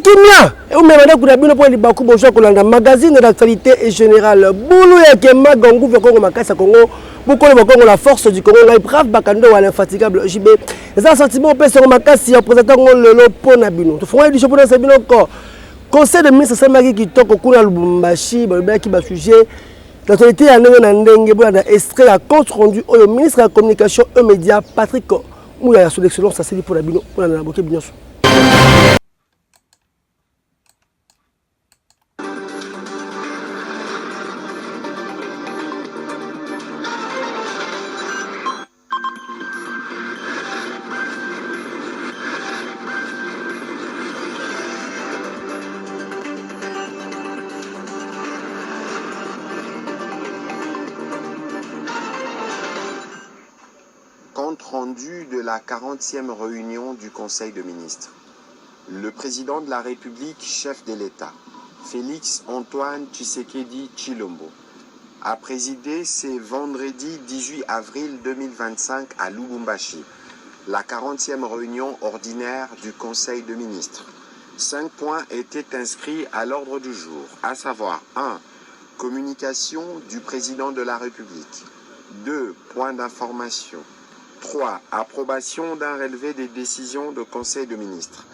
kimia et ou même dans bino pour libaku bonjour kolanda magazine d'actualité et générale boulou ya kema gongu ve Congo makasa Congo bukolo bakongo la force du Congo ngai brave bakando wala infatigable JB ça sentiment pe sur makasi ya présentant lelo pona bino to fond du championnat bino ko conseil de ministre Samaki kitoko kuna Lubumbashi ba ki ba sujet l'actualité ya ndenge bwana extrait à compte rendu au ministre de la communication et médias Patrick Mouya sur l'excellence ça c'est pour la bino pour la boké bino. Compte rendu de la 40e réunion du Conseil de ministres. Le président de la République, chef de l'État, Félix Antoine Tshisekedi Tshilombo, a présidé ce vendredi 18 avril 2025 à Lubumbashi, la 40e réunion ordinaire du Conseil de ministres. 5 points étaient inscrits à l'ordre du jour, à savoir 1. Communication du président de la République. 2. Points d'information. 3. Approbation d'un relevé des décisions de Conseil de ministres.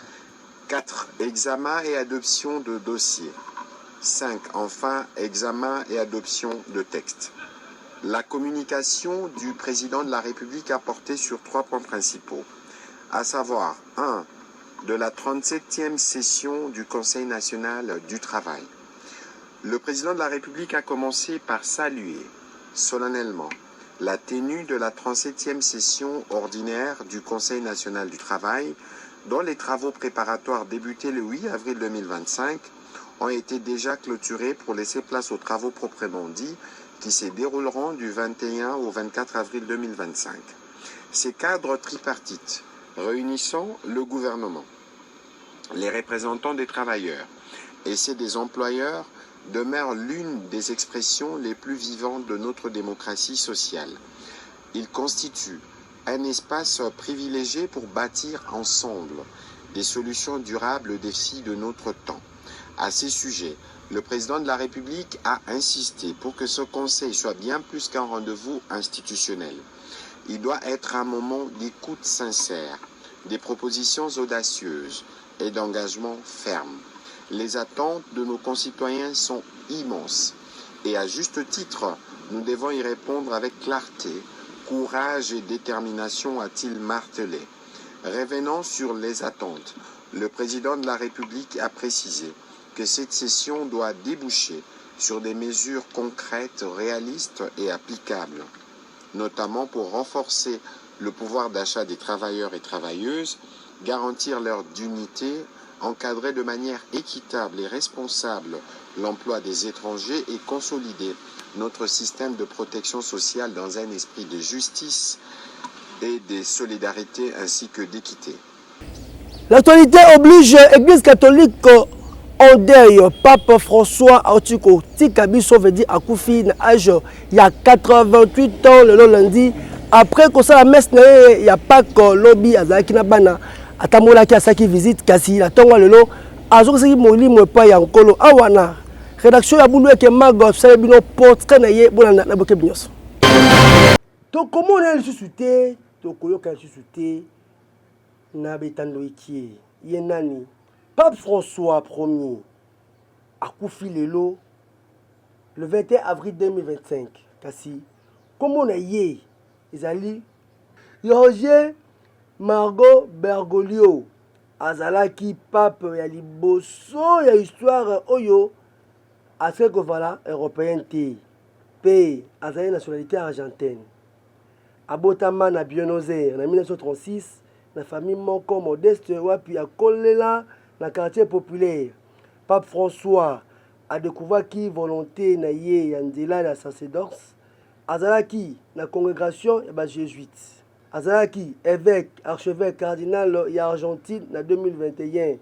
4. Examen et adoption de dossiers. 5. Enfin, examen et adoption de textes. La communication du président de la République a porté sur 3 points principaux, à savoir 1. De la 37e session du Conseil national du travail. Le président de la République a commencé par saluer solennellement la tenue de la 37e session ordinaire du Conseil national du travail, dont les travaux préparatoires débutés le 8 avril 2025 ont été déjà clôturés pour laisser place aux travaux proprement dits qui se dérouleront du 21 au 24 avril 2025. Ces cadres tripartites réunissant le gouvernement, les représentants des travailleurs et ceux des employeurs demeure l'une des expressions les plus vivantes de notre démocratie sociale. Il constitue un espace privilégié pour bâtir ensemble des solutions durables aux défis de notre temps. À ces sujets, le président de la République a insisté pour que ce Conseil soit bien plus qu'un rendez-vous institutionnel. Il doit être un moment d'écoute sincère, des propositions audacieuses et d'engagement ferme. Les attentes de nos concitoyens sont immenses et à juste titre, nous devons y répondre avec clarté, courage et détermination, a-t-il martelé. Revenant sur les attentes, le président de la République a précisé que cette session doit déboucher sur des mesures concrètes, réalistes et applicables, notamment pour renforcer le pouvoir d'achat des travailleurs et travailleuses, garantir leur dignité, encadrer de manière équitable et responsable l'emploi des étrangers et consolider notre système de protection sociale dans un esprit de justice et de solidarité ainsi que d'équité. L'actualité oblige l'Église catholique en deuil. Pape François Artuko Tikabiso veut dire Akoufi âge il y a 88 ans le lundi après qu'on la messe il y a pas que lobby azaki na bana atamola ki asaki visite kasi la tongo lelo azokisi molimo pa ya nkolo awana rédaction ya bulu eke mago sale bino portrait na ye bona na boke binyoso to comment on a suscité to koyoka suscité na betando ikie ye nani Pape François Ier akufi lelo le 21 avril 2025 kasi comment on a ye ezali Roger Margot Bergoglio azalaki pape ya liboso ya histoire oyo Afrique voilà européenne te pe azali nationalité argentine abotama na Buenos Aires en 1936 na famille moko modeste wapi akolela na quartier populaire. Pape François a découvert qui volonté na ye ya nzela ya sacerdoce azalaki na congrégation ya jésuite. Azalaki évêque, archevêque, cardinal ya Argentine na 2021.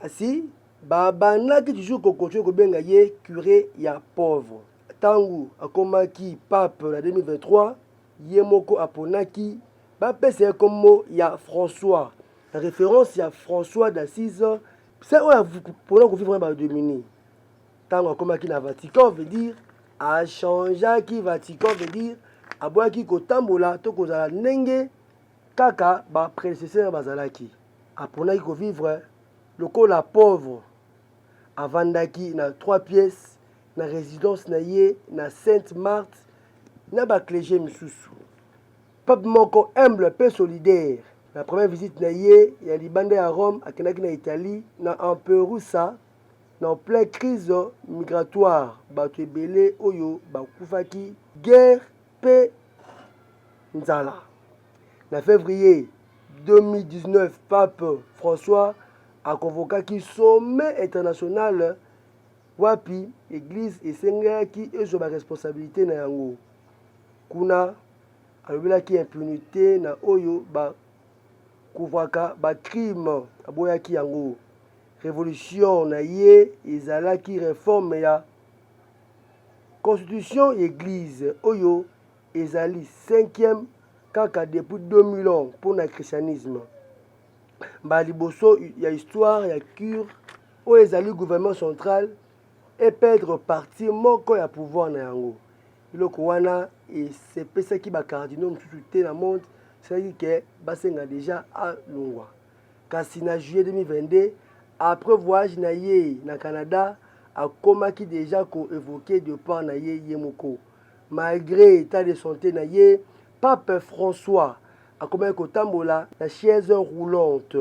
Kasi babandaki toujours kokocho kobenga ye curé ya pauvre. Tangu akomaki pape na 2023, ye moko aponaki bapesa kombo ya François. La référence ya François d'Assise C'est ouais, pour nous vivre dans dominer. Tant comme qui na Vatican veut dire a changer qui Vatican veut dire a boya qui kotambola to kozala ndenge kaka ba prédécesseur bazalaki. Apona qui vivre le la pauvre avandaki na 3 pièces na résidence na ye na Sainte-Marthe na ba clergé misusu. Pape moko humble peu solidaire. La première visite na ye ya libande à Rome akenaki na Italie na Amperusa na pleine crise migratoire bato ebele oyo bakufaki guerre pe nzala. Na février 2019 Pape François a convoqué qui sommet international wapi église esengaki ezo ba responsabilité na yango kuna alobelaki impunité na oyo ba kuvaka ba crime aboyaki yango révolution na ye ezalaki réforme ya constitution église oyo ezali 5e kaka depuis 2000 ans pour le christianisme. Ba liboso ya histoire ya cure o ezali gouvernement central et perdre parti moko ya pouvoir na yango. Iloko wana et c'est pesa ki ba cardinaux mususu te na monde, c'est que basenga déjà à longwa. Kasi na juillet 2022 après voyage na ye na Canada akomaki déjà ko évoquer de part na ye yemoko. Malgré état de santé na ye, Pape François a commis kotambola la chaise roulante.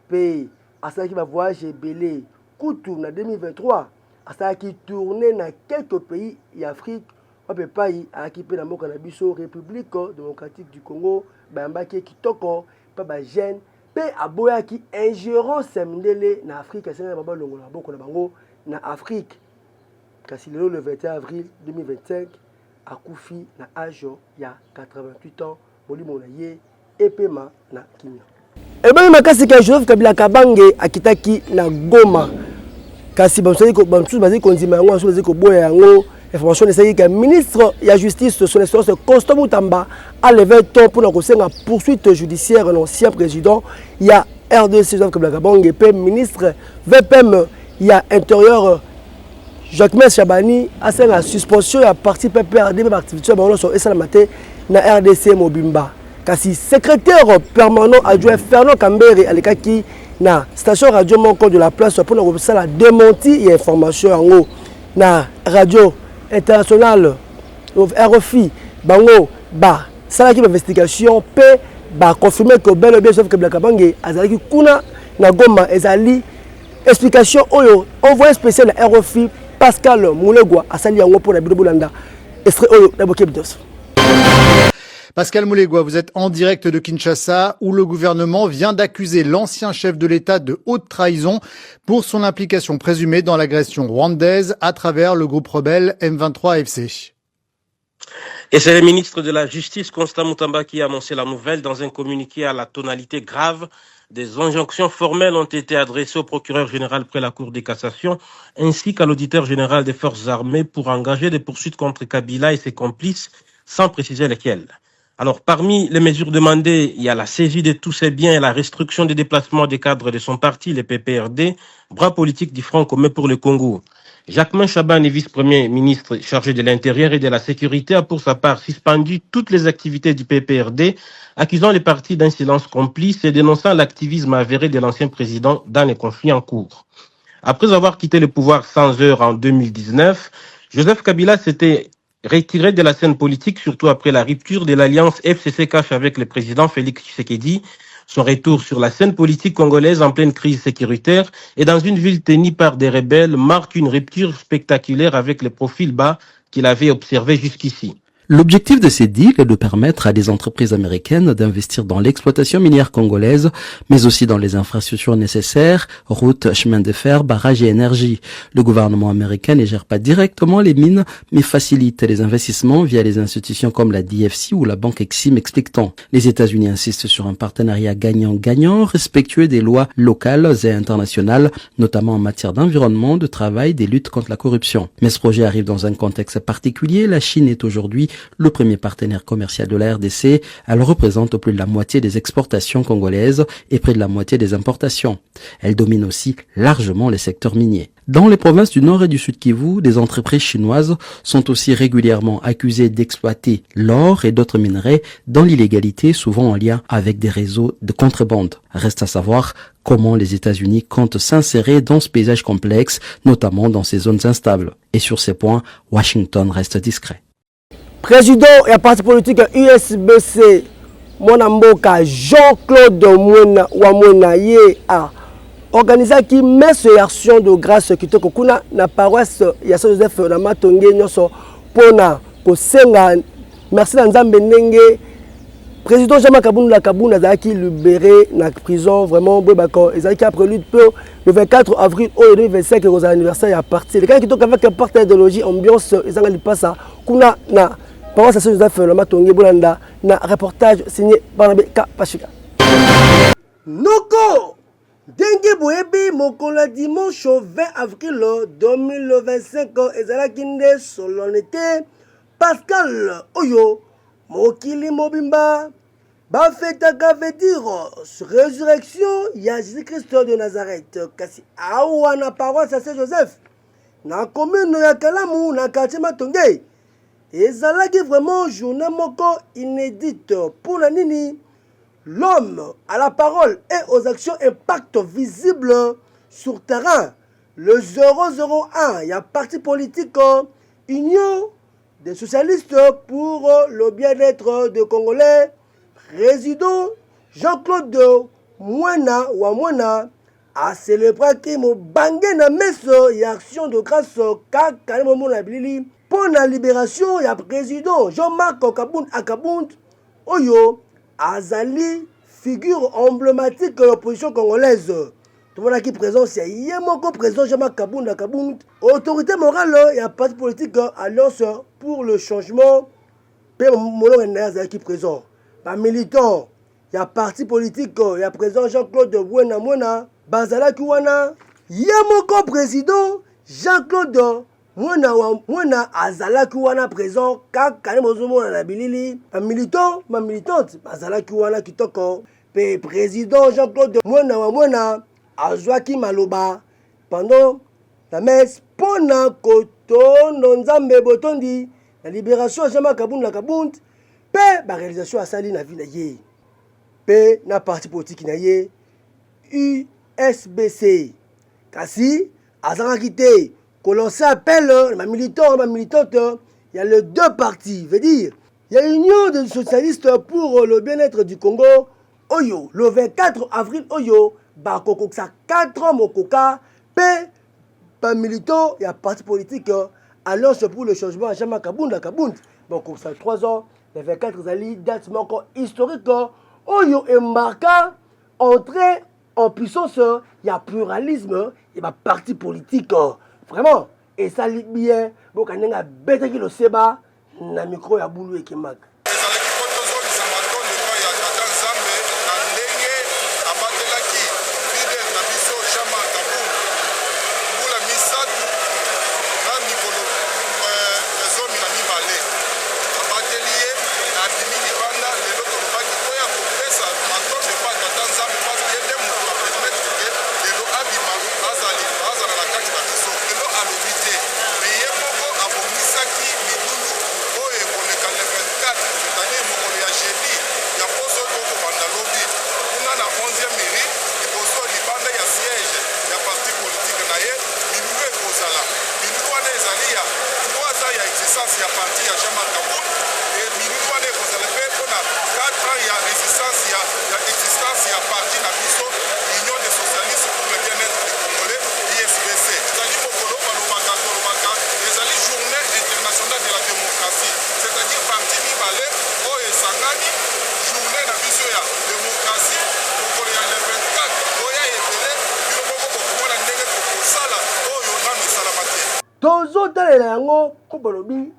Puis, à ça qui va voyager belé, Koutou en 2023, à ça qui tournait dans quelques pays d'Afrique, on peut pas y équiper dans mon canabiso République démocratique du Congo, Bambaki Kitoko, Papa Gène, puis à Boya qui ingérence semdele na Afrique, c'est un baba longo na boko na bango na Afrique. Kasi le 21 avril 2025 à Koufi na âge ya 88 ans. Ye epema na kimia. Ebani makasi ka Joseph Kabila Kabange akitaki na Goma. Kasi bamsali ko bamsu bazi konzima yango asu bazi ko boya yango information esaki ka ministre ya justice son excellence Constant Mutamba a levé ton pour na kosenga poursuite judiciaire l'ancien président ya RDC Joseph Kabila Kabange pe ministre VPM ya intérieur Jacques Chabani a senga suspension ya parti PPRD ba activité ba so esala maté na RDC Mobimba. Kasi secrétaire permanent adjoint Fernand Kambere alikaki na station radio moko de la place pour na la démenti et information en na radio internationale RFI bango ba salaki investigation pe ba confirmer que bel et bien sauf que Kabila Kabange azalaki kuna na Goma ezali explication oyo envoyé spécial à RFI Pascal Moulegwa asali yango pour la Bidobolanda extrait oyo na Bokebdos. Pascal Moulegwa, vous êtes en direct de Kinshasa où le gouvernement vient d'accuser l'ancien chef de l'État de haute trahison pour son implication présumée dans l'agression rwandaise à travers le groupe rebelle M23-FC. Et c'est le ministre de la Justice, Constant Mutamba, qui a annoncé la nouvelle dans un communiqué à la tonalité grave. Des injonctions formelles ont été adressées au procureur général près la Cour de cassation ainsi qu'à l'auditeur général des forces armées pour engager des poursuites contre Kabila et ses complices sans préciser lesquels. Alors, parmi les mesures demandées, il y a la saisie de tous ses biens et la restriction des déplacements des cadres de son parti, les PPRD, bras politique du Front commun pour le Congo. Jacques Chabani, vice-premier ministre chargé de l'Intérieur et de la Sécurité, a pour sa part suspendu toutes les activités du PPRD, accusant les partis d'un silence complice et dénonçant l'activisme avéré de l'ancien président dans les conflits en cours. Après avoir quitté le pouvoir sans heure en 2019, Joseph Kabila s'était retiré de la scène politique, surtout après la rupture de l'alliance FCC-CAF avec le président Félix Tshisekedi. Son retour sur la scène politique congolaise en pleine crise sécuritaire et dans une ville tenue par des rebelles marque une rupture spectaculaire avec les profils bas qu'il avait observés jusqu'ici. L'objectif de ces deals est de permettre à des entreprises américaines d'investir dans l'exploitation minière congolaise, mais aussi dans les infrastructures nécessaires, routes, chemins de fer, barrages et énergie. Le gouvernement américain ne gère pas directement les mines, mais facilite les investissements via les institutions comme la DFC ou la banque Exim, explique-t-on. Les États-Unis insistent sur un partenariat gagnant-gagnant, respectueux des lois locales et internationales, notamment en matière d'environnement, de travail, des luttes contre la corruption. Mais ce projet arrive dans un contexte particulier. La Chine est aujourd'hui le premier partenaire commercial de la RDC. Elle représente plus de la moitié des exportations congolaises et près de la moitié des importations. Elle domine aussi largement les secteurs miniers. Dans les provinces du Nord et du Sud Kivu, des entreprises chinoises sont aussi régulièrement accusées d'exploiter l'or et d'autres minerais dans l'illégalité, souvent en lien avec des réseaux de contrebande. Reste à savoir comment les États-Unis comptent s'insérer dans ce paysage complexe, notamment dans ces zones instables. Et sur ces points, Washington reste discret. Président et parti politique USBC, Mwanamboka Jean-Claude Wamwena a organisé qui met ce action de grâce qui te kokuna na paroisse ya Saint-Joseph na Matonge nyoso pona kosenga merci na Nzambe ndenge président Jean-Marc Kabunda zaki libéré na prison vraiment bako ezaki après lui le 24 avril au 2025 aux anniversaire ya parti les gars qui toka avec parti idéologie ambiance ezanga lipasa kuna na paroisse Saint-Joseph na Matonge bolanda na reportage signé Barnabé Kapashika Noko Dengue Boebi Mokola dimanche 20 avril 2025 ezalaki nde solennité Pascal Oyo Mokili Mobimba bafetaka veut dire résurrection ya Jésus-Christ de Nazareth kasi awa na paroisse ya Saint-Joseph na commune ya Kalamu na quartier Matonge ezalaki vraiment journée moko inédite pour la nini. L'homme à la parole et aux actions impact visible sur terrain. Le 001, il y a parti politique Union des socialistes pour le bien-être des Congolais. Président Jean-Claude Wamwena a célébré qui mo bangé na meso et action de grâce kaka momo na bilili pour la libération il y a président Jean-Marc Kabund Oyo Azali, figure emblématique de l'opposition congolaise. Tout le monde qui est présent, c'est Yemoko président Jean-Marc Kabunda Kabund. Autorité morale, il y a parti politique, Alliance pour le changement. Père Molo Renner qui est présent. Pas militant, il y a parti politique, il y a président Jean-Claude Wena, Bazala Kiwana. Yemoko président Jean-Claude Mwana azalaki wana présent kaka mozumo na bilili un militant ma militante azalaki wana kitoko pe président Jean-Claude Mwana azwaki maloba pendant la messe pona kotono Nzambe botondi la libération Jean-Marc Kabund pe ba réalisation asali na vie na ye pe na parti politique na ye USBC kasi azalaki te qu'on lance appel, ma militante, il y a les deux partis, veut dire, il y a l'Union des socialistes pour le bien-être du Congo, Oyo, le 24 avril, Oyo, Bakoko, ça 4 ans, Mokoka, P, pas militant, il y a parti politique, Alliance pour le changement, Jean-Marc Kabund, donc ça 3 ans, le 24 zali, date encore historique, Oyo est marqué, entrée en puissance, il y a pluralisme, il y a parti politique, vraiment, et ça lit bien, donc on a bête qui le sait pas, na micro ya boulou et qui mag.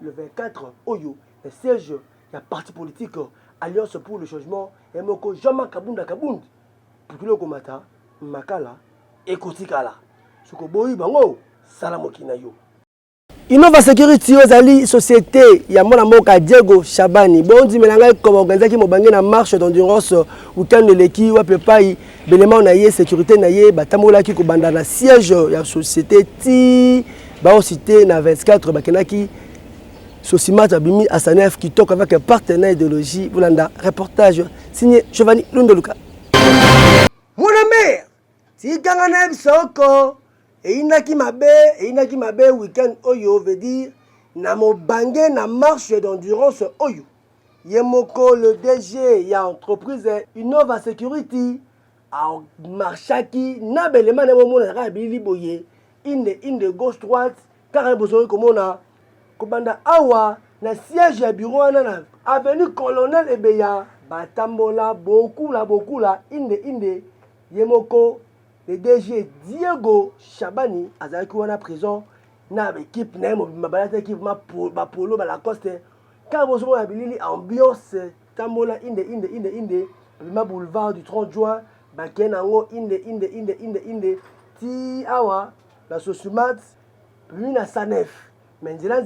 Le 24 Oyo, le siège, il y a parti politique, Alliance pour le changement, et Moko Jean-Marc Kabund, pour tout le comata, Makala, et Kotikala. Ce que Boyi Bango, Salamokinayo. Innova Security ozali société ya mwana mboka Diego Shabani. Bondi melanga ko organiser mobange na marche d'endurance weekend leki wa pepai belema na ye sécurité na ye batamola ki ko banda na siège ya société ti ba cité na 24 bakenaki Sosimat abimi à Sanef qui toque avec un partenaire idéologie Boulanda reportage signé Giovanni Lundoluka. Mon mère tikanga na bisoko Einaki mabe week-end oyo veut dire na mobange na marche d'endurance oyo. Yemoko le DG ya entreprise Innova Security a marchaki na belema na momona na bili boye inde gauche droite car besoin komona kobanda awa na siège ya bureau na avenue Colonel Ebeya batambola beaucoup la inde yemoko le DG Diego Shabani azalaki wana prison na équipe na mabalata équipe ma polo ba Lacoste car bozo na bilili ambiance tambola inde ma boulevard du 30 juin ba kenango inde ti awa la Sosimat puis na Sanef menjela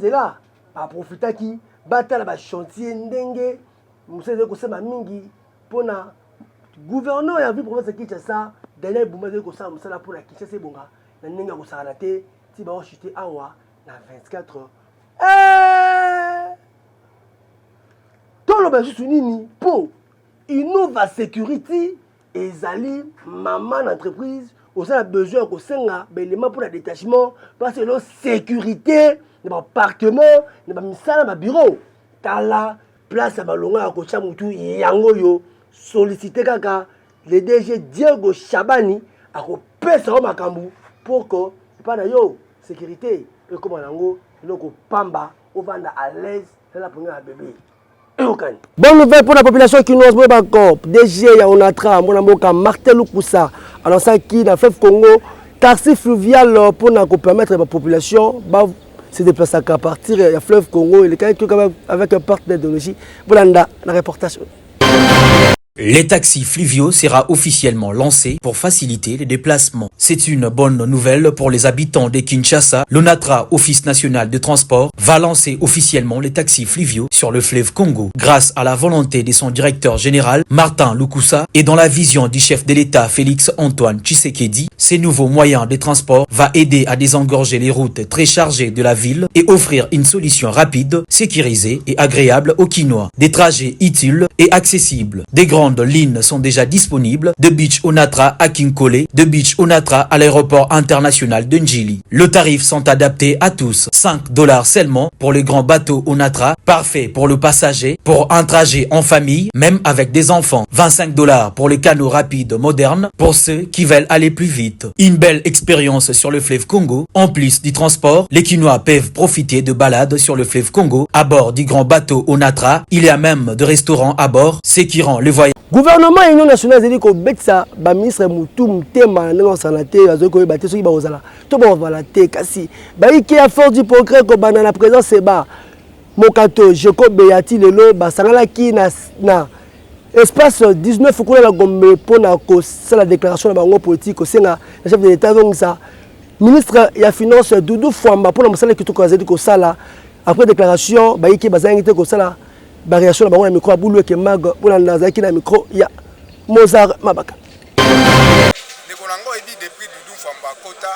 ba profitaki batala ba chantier ndenge museze ko sema mingi pona gouverneur ya ville province Kinshasa Daniel Boumazé ko sa musala pour la Kinshasa bonga na ninga ko sala te ti ba chuter awa na 24 tolo ba juste nini po Innova Security ezali maman d'entreprise on a besoin ko senga belema pour le détachement parce que la sécurité de appartement de misala ba bureau tala place ba longa ko cha mutu yango yo solliciter kaka le DG Diego Shabani a repêché au makambu pour que pas d'ailleurs sécurité et comme nango loko pamba au vanda à l'aise de la première bébé. Bonne nouvelle pour la population quinoise Bwebako DG ya onatra mona mboka Martin Lukusa alors ça qui dans fleuve Congo taxi fluvial pour na permettre la population se déplacer à partir du fleuve Congo et avec un partenaire d'idéologie Bolanda la reportage. Les taxis fluviaux sera officiellement lancé pour faciliter les déplacements. C'est une bonne nouvelle pour les habitants de Kinshasa. L'ONATRA, Office national de transport, va lancer officiellement les taxis fluviaux sur le fleuve Congo. Grâce à la volonté de son directeur général, Martin Lukusa, et dans la vision du chef de l'État, Félix Antoine Tshisekedi, ces nouveaux moyens de transport va aider à désengorger les routes très chargées de la ville et offrir une solution rapide, sécurisée et agréable aux Kinois. Des trajets utiles et accessibles. Des grandes lignes sont déjà disponibles de Beach Onatra à Kinkole, de Beach Onatra à l'aéroport international de Njili. Les tarifs sont adaptés à tous. $5 seulement pour les grands bateaux Onatra, parfait pour le passager, pour un trajet en famille, même avec des enfants. $25 pour les canaux rapides modernes, pour ceux qui veulent aller plus vite. Une belle expérience sur le fleuve Congo. En plus du transport, les Kinois peuvent profiter de balades sur le fleuve Congo à bord du grand bateau Onatra. Il y a même de restaurants à bord, ce qui rend le voyage. Gouvernement union nationale zeli ko betsa ba ministre mutu mutema na santé bazo ko baté soki ba ozala to ba vala te kasi ba iki a force du progrès ko bana na présence ba mokato Joko Beyati lelo ba sangala ki na espace 19 ko la gombe pona ko sala déclaration na bango politique ko senga na chef de l'état donc ça ministre ya finance Doudou Fwamba pona mosala ki to ko zeli ko sala après déclaration ba iki bazangi te ko sala variation na micro abulu ke mag pour nazaki na micro ya Mozart Mabaka. Nekolango edi depuis Doudou Fwamba kota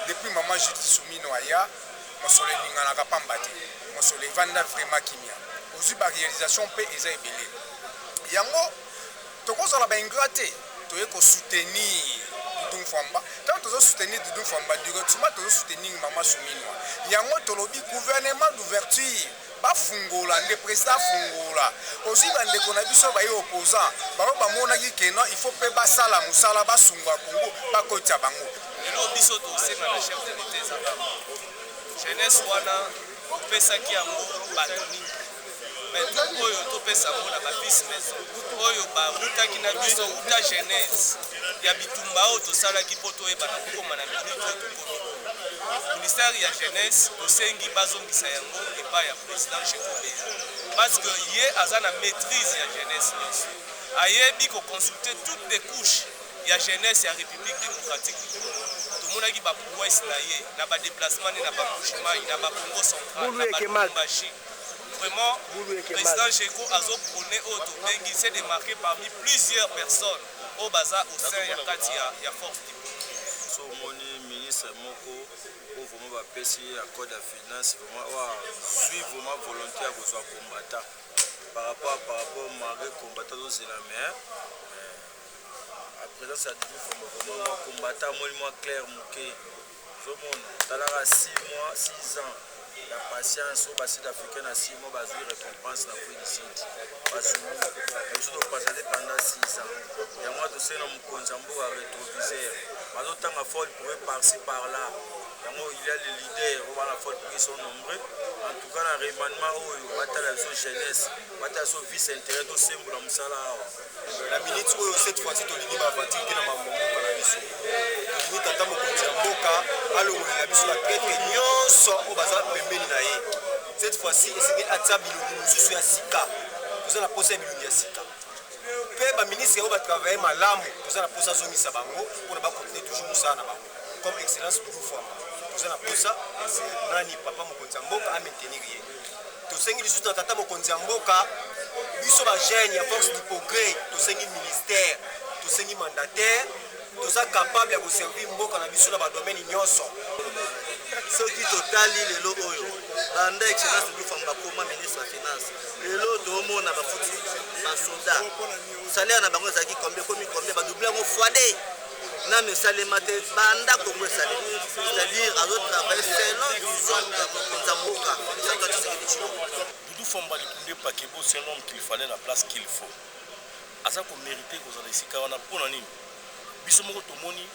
depuis maman Judith Soumino aya mosole ningana ka pambati mosole vanda vraiment kimia ozu ba réalisation pe eza ebele yango tokozala ba ingrate toye ko soutenir Doudou Fwamba tant tozo soutenir Doudou Fwamba directement tozo soutenir maman Soumino yango tolobi gouvernement d'ouverture ba fungola le président fungola aussi bande kona biso ba yo opposant ba mona ki keno il faut pe ba sala musala ba sunga Congo ba kotia bango lelo biso to sema na chef de l'État zamba jeunesse wana pesa ki yango batoni mais tout oyo to pesa mona ba business oyo ba mutaki na biso uta jeunesse ya bitumba o to sala ki poto e bana ko mana minute to ko ministère ya jeunesse osengi bazongisa yango epa ya président Chekobea parce que ye azana maîtrise ya jeunesse ayebi ko consulter toutes les couches ya jeunesse ya République démocratique du Congo. Tomonaki ba prouesse na ye na ba déplacement na ba Bushima na ba Congo central na ba Lubumbashi. Vraiment, le président Cheko Azo prôné au Tobengi s'est démarqué parmi plusieurs personnes au bazar au sein de la force du So moni ministre Moko pour vraiment passer à code de finance vraiment suivre vraiment volonté à besoin combattant par rapport à combattant c'est la mer. Après ça dit vraiment combattant moins clair moqué. Tout le monde talara 6 mois 6 ans. La patience au bassin africain à 6 mois basé récompense la félicite parce que nous sommes passés pendant 6 ans et moi de ces noms Konzambo à rétroviseur mais autant à folle pourrait passer par là et moi il y a les leaders on va la folle qui sont nombreux en tout cas le remaniement où bataille la jeunesse bataille sur vice intérêt au symbole de Msala la minute où cette fois-ci tu lis ma fatigue qui n'a pas mon à la mission tu lis tata mon Konzambo alors la mission la traite nyonso au bazar cette fois-ci, c'est un attaque de la Sika. Vous avez la possibilité de la Sika. Le ministre va travailler malam. Vous avez la possibilité de la Sabango pour continuer toujours ça. Comme excellence de vous former. Vous avez la possibilité de Nani Papa Mokonzamboka à maintenir. Tout ce qui est tata Mokonzamboka, lui sont la gêne, à force du progrès, tout ce qui est ministère, tout ce qui est mandataire, tout ça capable de vous servir Mboka dans le domaine ignorant. Ce qui total les lots banda excellence du famba comme ministre de finance les lots de homo na ba futi ba soldat salaire na bango zaki combien ba doubler en fois deux na me salaire maté banda comme salaire c'est-à-dire à d'autres travail selon vision de Nzamboka du famba le pas que c'est un homme qu'il fallait la place qu'il faut à ça qu'on mériter que vous allez ici car on a pour nani biso moko tomoni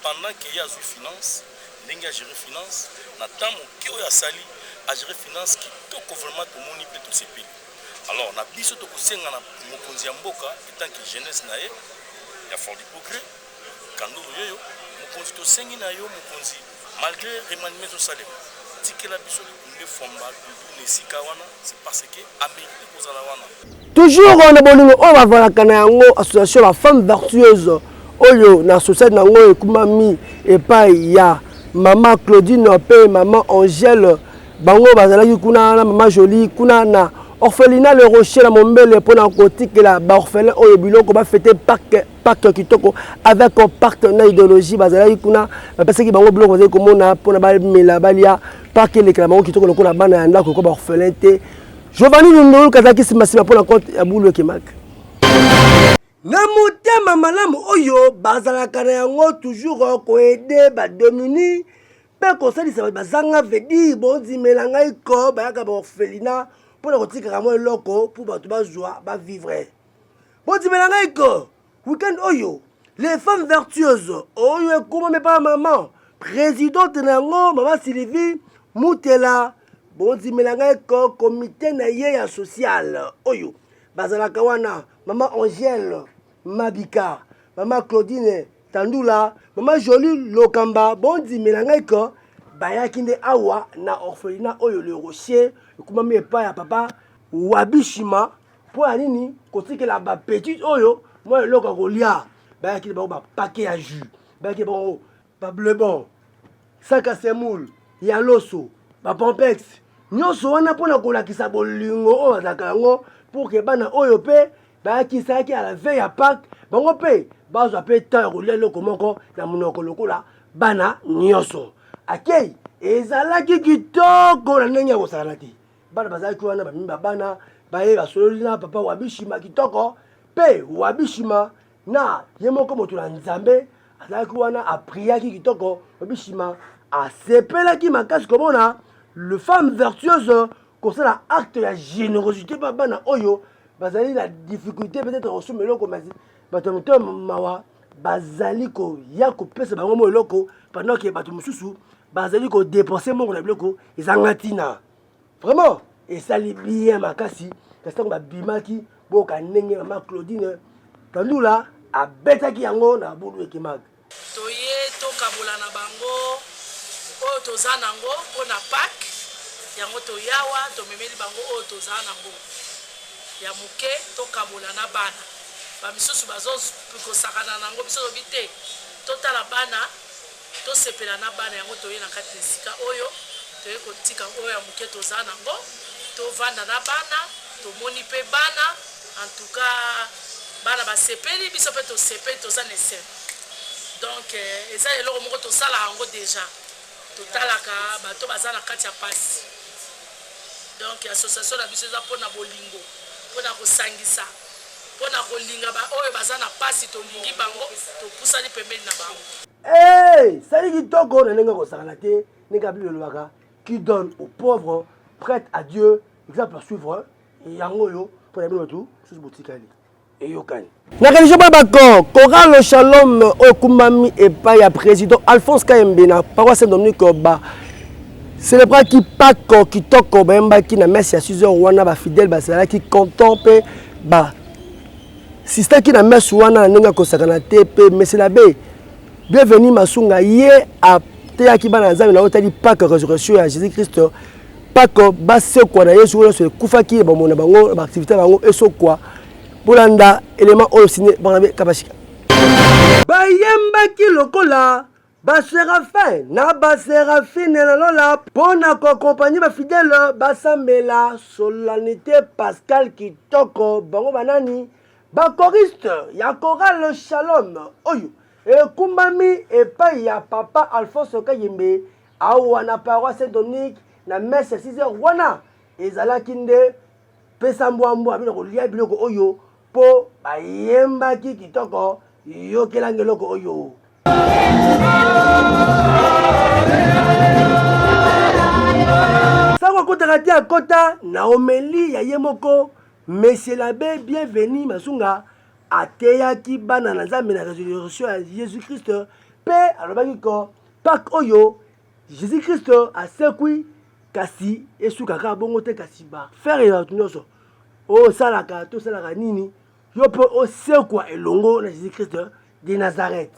pendant qu'il y a finance ndenge à gérer finance na temps qui oya sali à gérer finance qui tout gouvernement tout moni peut tout ces pays alors na biso to kosenga na mokonzi ya mboka étant que jeunesse na ye ya fort du progrès kando yoyo mokonzi to sengi na yo mokonzi malgré remaniement to salé tikela biso le fomba ne sika wana c'est parce que amérité kozala wana toujours on a bolingo on va voir kana yango association la femme vertueuse oyo na société nango ekumami epai ya Maman Claudine pe maman Angèle bango bazalaki kuna na maman Jolie kuna na orphelinat le Rocher la Mombele pour na kotika la ba orphelin oyo biloko ba fêter Pâques kitoko avec un partenaire idéologie bazalaki kuna parce que bango biloko bazali komona pour na ba mela balia Pâques le kala bango kitoko lokona bana ya ndako ko ba orphelin te Giovanni Ndolo kazaki simasima pour na compte ya bulu kemak na motema malamu oyo bazalaka na yango toujours ko aider ba domini pe kosalisa bazanga vedi bondimela ngai ko bayaka ba orphelinat pour na kotika mo eloko pour bato bazwa ba vivre bondimela ngai ko weekend oyo les femmes vertueuses oyo ekoma me pa maman présidente na yango maman Sylvie Mutela bondimela ngai ko comité na ye ya social oyo bazalaka wana maman Angèle Mabika, maman Claudine Tandula, maman Jolie Lokamba, bondi melangaiko, bayakinde awa na orphelinat oyo le Rocher, kumami epa ya papa Wabishima, pour anini kotika la ba petite oyo, moi loka kolia, bayakinde ba paquet ya jus, bayakinde ba bleu bon, sac à semoule, ya loso, ba pompex, nyonso wana pona kolakisa bolingo o zakango pour que bana oyo pe qui à la veille à Pâques, bon pe bazo pe temps rouler le komoko na munoko lokola bana nyoso. Akei ezalaki kitoko na ndenge ko salati. Bana bazaki wana ba bana baye ba sololina papa Wabishima kitoko pe Wabishima na yemoko moto na Nzambe azalaki wana apriaki kitoko Wabishima a sepelaki makasi komona le femme vertueuse concernant acte de générosité pa bana oyo bazali la difficulté peut-être reçu meloko mais bato mawa bazali ko ya ko pesa bango mo eloko pendant que bato mususu bazali ko dépenser mo na biloko ezangatina vraiment et ça li bien makasi parce que ba bimaki boka ndenge mama Claudine Tandula abetaki yango na bulu ekimag toye tokabola na bango oyo toza nango mpona Pâques yango toyawa tomemeli bango oyo toza nango ya muke tokabola na bana bamisusu bazokosakana nango biso lobi te totala bana tosepela na bana yango toye na kati esika oyo toye kotika oyo ya moke toza nango tovanda na bana tomoni mpe bana en tout cas bana basepeli biso mpe tosepeli toza na esene donc eza eloko moko tosala yango deja totalaka bato baza na kati ya pasi donc association na biso eza mpona bolingo mpona kosangisa mpona kolinga oyo baza na pasi tolingi bango topusani pembeni na bango. Sali kitoko na ndenge kosakana te ndenge Bible elobaka qui donne aux pauvres prête à Dieu exemple à suivre yango yo mpona bino bato susu botikali eyokani na religion babako Chorale Shalom okumbami epai ya président Alphonse Kayembe na paroisse Saint-Dominique ba célébraki Pâques kitoko bayembaki na messe ya 6h wana bafidèle basalaki content mpe sistaki na messe wana na ndenge kosakana te mpe mesela be bienvenue masunga ye ateyaki bana nzambe na otali Pâques résurrection ya Jésus-Christ Pâques basekwa na Yesu oyo ekufaki bamona bango baactivité bango esokwa bolanda élément oyo signé Barnabé Kabashika bayembaki lokola baséraphin na baséraphine na lola mpona koakompagne bafidèle basambela solennité Pascal kitoko bango banani bakoriste ya Chorale Shalom oyo ekumbami epai ya papa Alphonse Kayembe awa na paroisse Saint-Dominique na messe 6h wana ezalaki nde pesa mbwambwa bino kolia biloko oyo po bayembaki kitoko yokelange eloko oyo sango akotaka te akota na omeli ya ye moko Monsieur l'abbé bienvenu masunga ateyaki bana na nzambe na résurrection ya Jésus-Christ pe alobaki ko Pâques oyo Jésus-Christ asekwi kasi esukaka bongo te kasi ba faire ya nyonso osalaka tosalaka nini yo mpe osekwa elongo na Jésus-Christ de Nazareth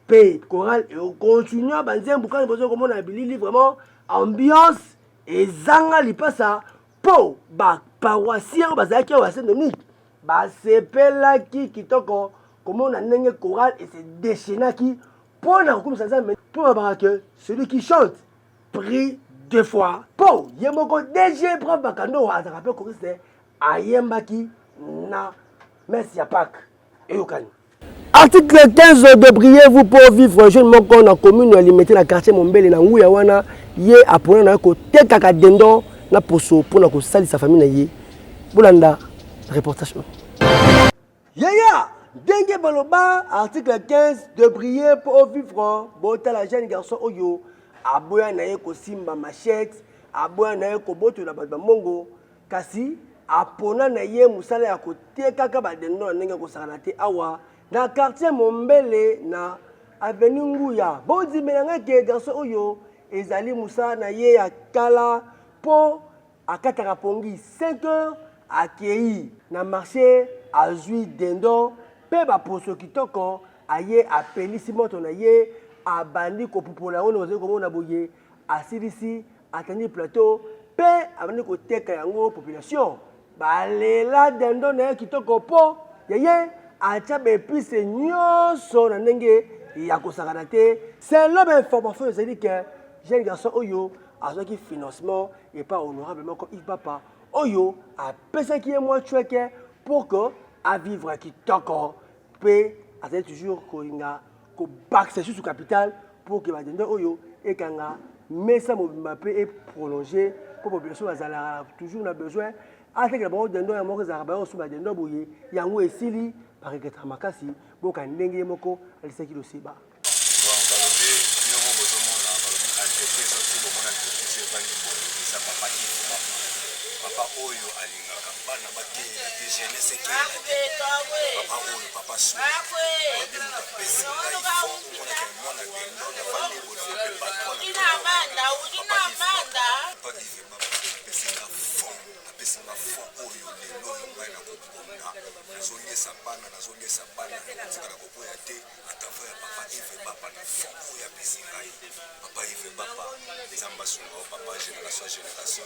pe chorale ekontinue banzembo kani bozo komona bilili vraiment ambiance ezanga lipasa po baparoissien bazalaki awa Saint-Dominique basepelaki kitoko komona ndenge chorale ese déchaînaki mpona kokumisa nzambe mpo babaka ke celui qui chante prie deux fois po ye moko DG prof bakando azalaka mpe choriste ayembaki na messe ya Pâques eyokani. Article 15 de Priez-vous pour vivre jeune moko na commune ya Limete na quartier Mombele na nguya wana ye apona na kotekaka dendo na poso mpona kosalisa famille na ye bolanda reportage. Yaya ndenge baloba article 15 de prier pour vivre botala jeune garçon oyo aboya na ye kosimba machette aboya na ye kobotola bato bamongo kasi apona na ye musala ya kotekaka badendo na ndenge kosakana te awa na quartier Mombele na avenue Nguya bondimela ke garçon oyo ezali musala na ye ya kala po akataka pongi 5h akei na marché azui dendo pe baposo kitoko aye apelisi moto na ye abandi kopupola ono ozali komona boye asilisi atandi plateau pe abandi koteka yango population balela dendo na ye kitoko po yeye atia baepise nyonso na ndenge ya kosakana te selon bainformation ezali ke jeune garçon oyo azwaki financement et pas honorablement comme il papa oyo apesaki ye mwa chweke pour que avivre kitoko pe azali toujours kolinga kobakisa susu capital pour que badende oyo ekanga mesa mobimba mpe eprolonge po population bazalaka toujours na besoin atekela bango dendo ya moko ezalaka bango osu badendo boye yango esili bareketaka makasi boka ndenge ye moko alisaki loseba papa oyo alingaka bana bakei na jeunesse ekei papa oyo papa su ade moto apesi ngai fo omonaka mwana dendo na fandi bozope apesinga fond oyo lelo oyo ngai na kokunda nazoliesa bana tika na kokoya te atava ya papa Eve Bapa na foko ya pesi ngai papa Eve Bapa nzamba sunga papa génération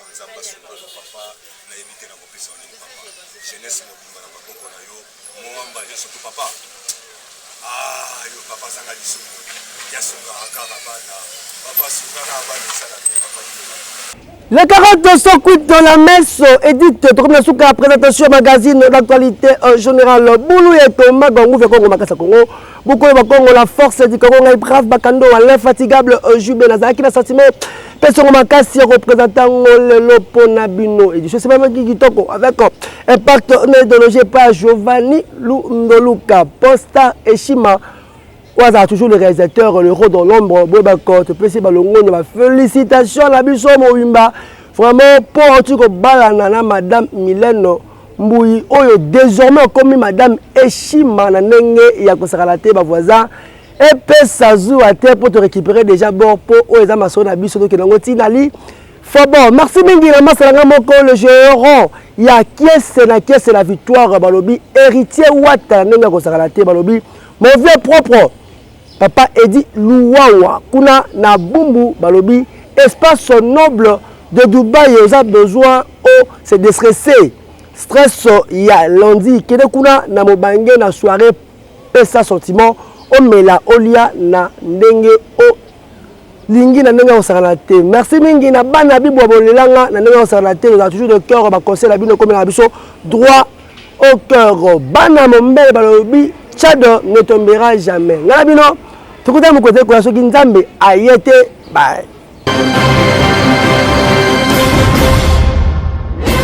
nzamba sunga papa na éviter na kopesa olingi papa jeunesse mobimba na maboko na yo moamba nyonso to papa yo papa zanga lisumu ya sunga akaka bana papa sunga na bana sala papa. Les 40 sont quittes dans la messe édite comme la souka présentation magazine d'actualité générale Boulou et Thomas Gongou fait Congo Makasa Congo beaucoup de Congo la force du Congo est brave Bakando l'infatigable Jubé Nazaki la sentiment personne Makasi représentant le Ponabino et je sais même qui toko avec un partenaire de par Giovanni Ndoluka Posta et Shima Waza toujours le réalisateur, le rôle dans l'ombre, Bouébakot, Pessi Balongo, félicitations à la Bisso Mouimba. Vraiment, pour tout balanana, Madame Mylène Mboui, Oyo, désormais, comme Madame Eshima, Nanenge, Yakosakalate, voisin, et Pessazou à terre pour te récupérer déjà bon pour Oeza Masso, la Bisso, qui est dans le Tinali. Bon, merci Mingi, la Massalanga Moko, le géant, il y a qui est la victoire, Balobi, héritier Ouata, Nenga Kosakalate, Balobi, mon vieux propre. Papa Edi Louawa, Kuna na Bumbu Balobi, espace noble de Dubaï, ils ont besoin de se déstresser. Stress, il y a lundi, Kede Kuna na Mobange na soirée, pesa sentiment, o mela olia na ndenge o lingi na ndenge osakalate. Merci mingi na bana bibo bolelanga na ndenge osakalate, nous avons toujours de cœur, ba conseil la bino comme la biso droit au cœur. Bana Mombele Balobi, Tchad ne tombera jamais. Ngalabino, tout le monde a dit que Nzambe a été